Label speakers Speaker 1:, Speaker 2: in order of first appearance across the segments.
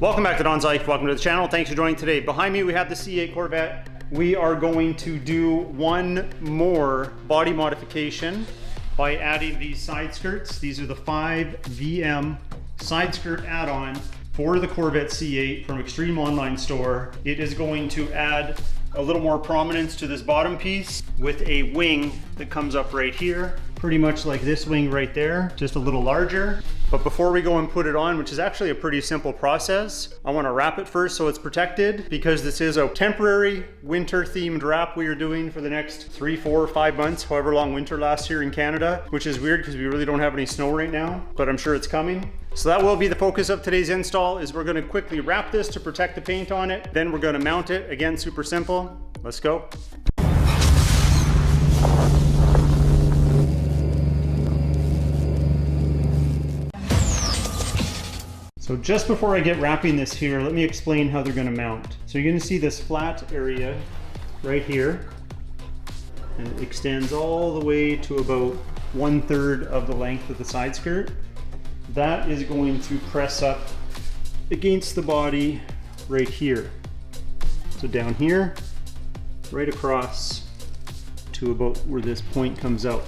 Speaker 1: Welcome back to Don's Life. Welcome to the channel. Thanks for joining today. Behind me we have the C8 Corvette. We are going to do one more body modification by adding these side skirts. These are the 5VM side skirt add-on for the Corvette C8 from Extreme Online Store. It is going to add a little more prominence to this bottom piece with a wing that comes up right here, pretty much like this wing right there, just a little larger. But before we go and put it on, which is actually a pretty simple process, I want to wrap it first so it's protected, because this is a temporary winter themed wrap we are doing for the next 3, 4, 5 months, however long winter lasts here in Canada, which is weird because we really don't have any snow right now, but I'm sure it's coming. So that will be the focus of today's install, is we're going to quickly wrap this to protect the paint on it. Then we're going to mount it. Again, super simple. Let's go. So just before I get wrapping this here, let me explain how they're going to mount. So you're going to see this flat area right here, and it extends all the way to about 1/3 of the length of the side skirt. That is going to press up against the body right here. So down here, right across to about where this point comes out.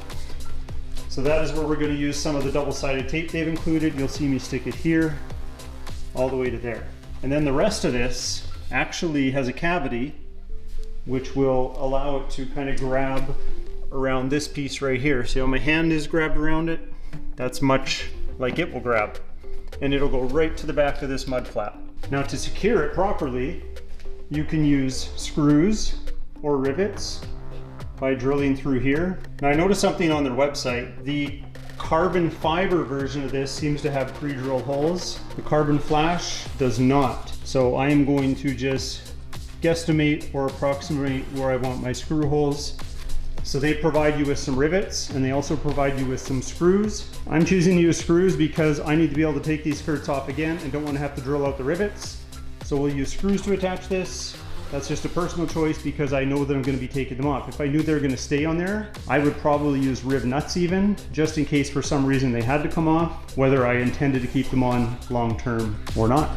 Speaker 1: So that is where we're going to use some of the double-sided tape they've included. You'll see me stick it here all the way to there. And then the rest of this actually has a cavity which will allow it to kind of grab around this piece right here. See how my hand is grabbed around it? That's much like it will grab. And it'll go right to the back of this mud flap. Now to secure it properly, you can use screws or rivets by drilling through here. Now I noticed something on their website. The carbon fiber version of this seems to have pre-drilled holes. The carbon flash does not. So I am going to just guesstimate or approximate where I want my screw holes. So they provide you with some rivets, and they also provide you with some screws. I'm choosing to use screws because I need to be able to take these skirts off again and don't want to have to drill out the rivets. So we'll use screws to attach this. That's just a personal choice because I know that I'm going to be taking them off. If I knew they were going to stay on there, I would probably use rib nuts even, just in case for some reason they had to come off, whether I intended to keep them on long term or not.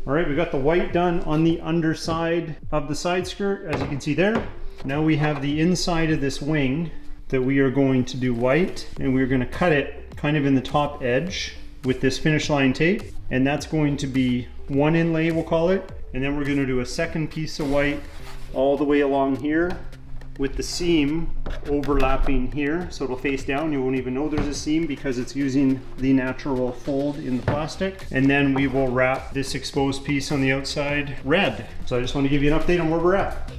Speaker 1: All right, we got the white done on the underside of the side skirt, as you can see there. Now we have the inside of this wing that we are going to do white, and we're going to cut it kind of in the top edge with this finish line tape, and that's going to be one inlay, we'll call it, and then we're going to do a second piece of white all the way along here with the seam overlapping here, so it'll face down. You won't even know there's a seam because it's using the natural fold in the plastic. And then we will wrap this exposed piece on the outside red. So I just want to give you an update on where we're at.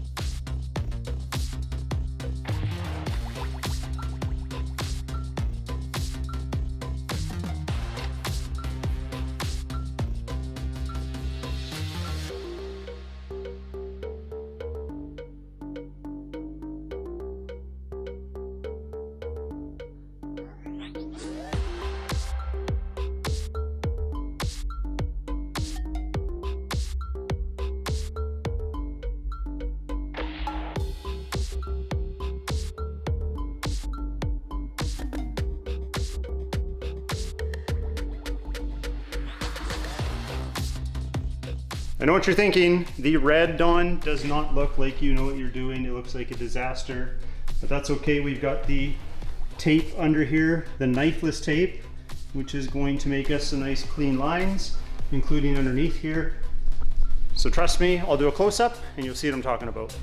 Speaker 1: I know what you're thinking. The red, Dawn, does not look like you know what you're doing. It looks like a disaster, but that's okay. We've got the tape under here, the knifeless tape, which is going to make us some nice clean lines, including underneath here. So trust me, I'll do a close-up and you'll see what I'm talking about.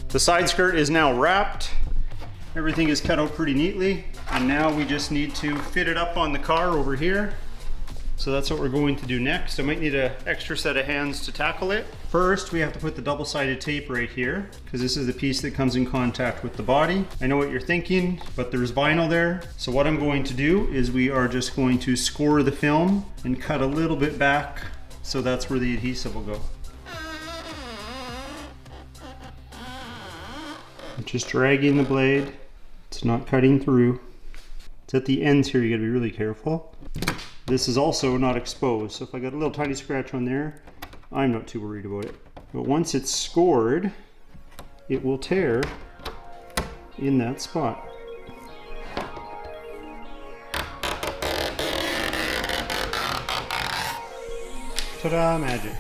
Speaker 1: The side skirt is now wrapped. Everything is cut out pretty neatly. And now we just need to fit it up on the car over here. So that's what we're going to do next. I might need an extra set of hands to tackle it. First, we have to put the double-sided tape right here because this is the piece that comes in contact with the body. I know what you're thinking, but there's vinyl there. So what I'm going to do is we are just going to score the film and cut a little bit back. So that's where the adhesive will go. I'm just dragging the blade. It's not cutting through. It's at the ends here, you gotta be really careful. This is also not exposed, so if I got a little tiny scratch on there, I'm not too worried about it. But once it's scored, it will tear in that spot. Ta-da, magic.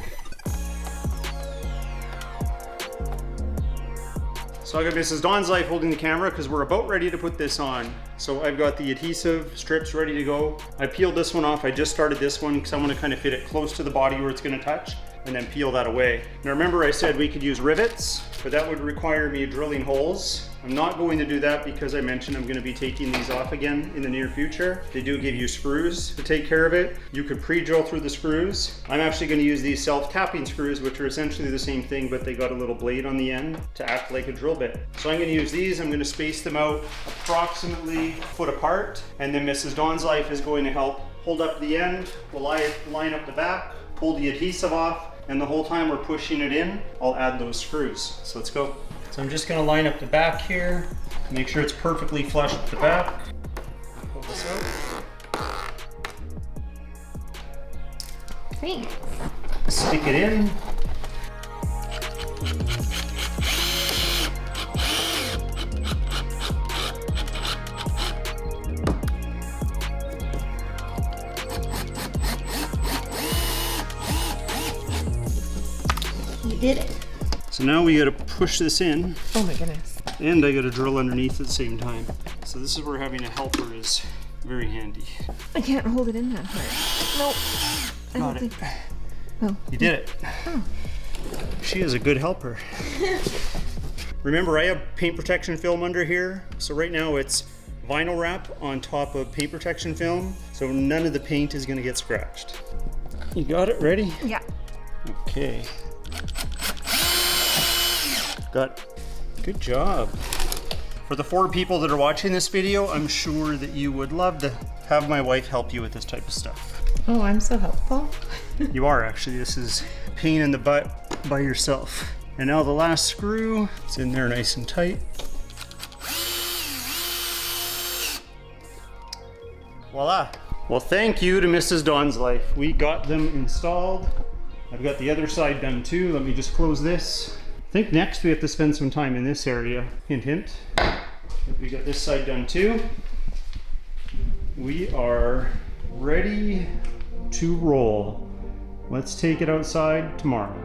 Speaker 1: So I got Mrs. Dawn's Life holding the camera because we're about ready to put this on. So I've got the adhesive strips ready to go. I peeled this one off. I just started this one because I want to kind of fit it close to the body where it's going to touch and then peel that away. Now remember I said we could use rivets, but that would require me drilling holes. I'm not going to do that because I mentioned I'm going to be taking these off again in the near future. They do give you screws to take care of it. You could pre-drill through the screws. I'm actually going to use these self-tapping screws, which are essentially the same thing, but they got a little blade on the end to act like a drill bit. So I'm going to use these. I'm going to space them out approximately a foot apart, and then Mrs. Dawn's Life is going to help hold up the end. We'll line up the back, pull the adhesive off, and the whole time we're pushing it in, I'll add those screws. So let's go. So I'm just gonna line up the back here, make sure it's perfectly flush with the back. Pull this out.
Speaker 2: Thanks.
Speaker 1: Stick it in.
Speaker 2: You did it.
Speaker 1: So now we gotta push this in.
Speaker 2: Oh my goodness.
Speaker 1: And I gotta drill underneath at the same time. So this is where having a helper is very handy.
Speaker 2: I can't hold it in that hard. Nope. I
Speaker 1: Got
Speaker 2: don't
Speaker 1: it.
Speaker 2: think. Oh.
Speaker 1: You did it.
Speaker 2: Oh.
Speaker 1: She is a good helper. Remember, I have paint protection film under here. So right now it's vinyl wrap on top of paint protection film. So none of the paint is gonna get scratched. You got it? Ready?
Speaker 2: Yeah.
Speaker 1: Okay. Got it. Good job. For the 4 people that are watching this video, I'm sure that you would love to have my wife help you with this type of stuff.
Speaker 2: Oh, I'm so helpful.
Speaker 1: You are actually. This is a pain in the butt by yourself. And now the last screw, it's in there nice and tight. Voila. Well, thank you to Mrs. Dawn's Life. We got them installed. I've got the other side done too. Let me just close this. I think next we have to spend some time in this area. Hint, hint. We got this side done too. We are ready to roll. Let's take it outside tomorrow.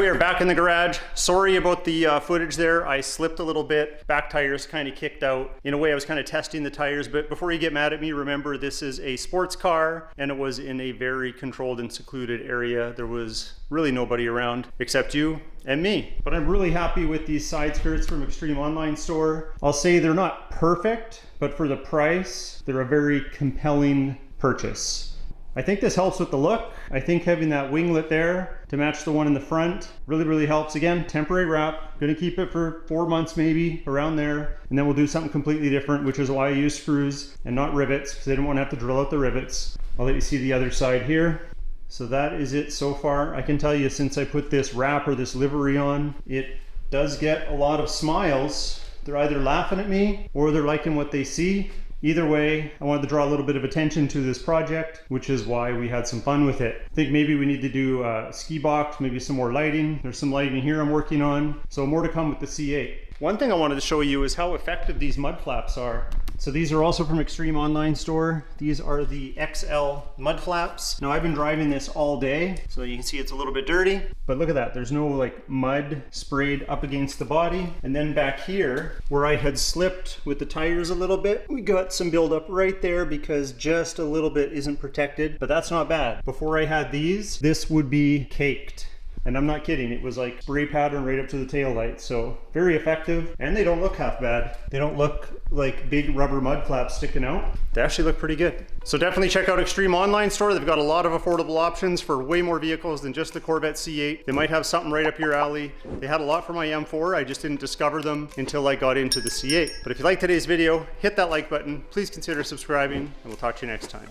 Speaker 1: we are back in the garage. Sorry about the footage there. I slipped a little bit. Back tires kind of kicked out. In a way, I was kind of testing the tires, but before you get mad at me, remember this is a sports car and it was in a very controlled and secluded area. There was really nobody around except you and me. But I'm really happy with these side skirts from Extreme Online Store. I'll say they're not perfect, but for the price, they're a very compelling purchase. I think this helps with the look. I think having that winglet there to match the one in the front really helps. Again, temporary wrap. Gonna keep it for 4 months maybe, around there. And then we'll do something completely different, which is why I use screws and not rivets, because I didn't want to have to drill out the rivets. I'll let you see the other side here. So that is it so far. I can tell you, since I put this wrap or this livery on, it does get a lot of smiles. They're either laughing at me or they're liking what they see. Either way, I wanted to draw a little bit of attention to this project, which is why we had some fun with it. I think maybe we need to do a ski box, maybe some more lighting. There's some lighting here I'm working on. So more to come with the C8. One thing I wanted to show you is how effective these mud flaps are. So these are also from Extreme Online Store. These are the XL mud flaps. Now I've been driving this all day, so you can see it's a little bit dirty, but look at that. There's no like mud sprayed up against the body. And then back here, where I had slipped with the tires a little bit, we got some buildup right there because just a little bit isn't protected, but that's not bad. Before I had these, this would be caked. And I'm not kidding, it was like spray pattern right up to the tail light. So very effective, and they don't look half bad. They don't look like big rubber mud flaps sticking out. They actually look pretty good. So definitely check out Extreme Online Store. They've got a lot of affordable options for way more vehicles than just the Corvette C8. They might have something right up your alley. They had a lot for my M4. I just didn't discover them until I got into the C8. But if you like today's video, hit that like button. Please consider subscribing, and we'll talk to you next time.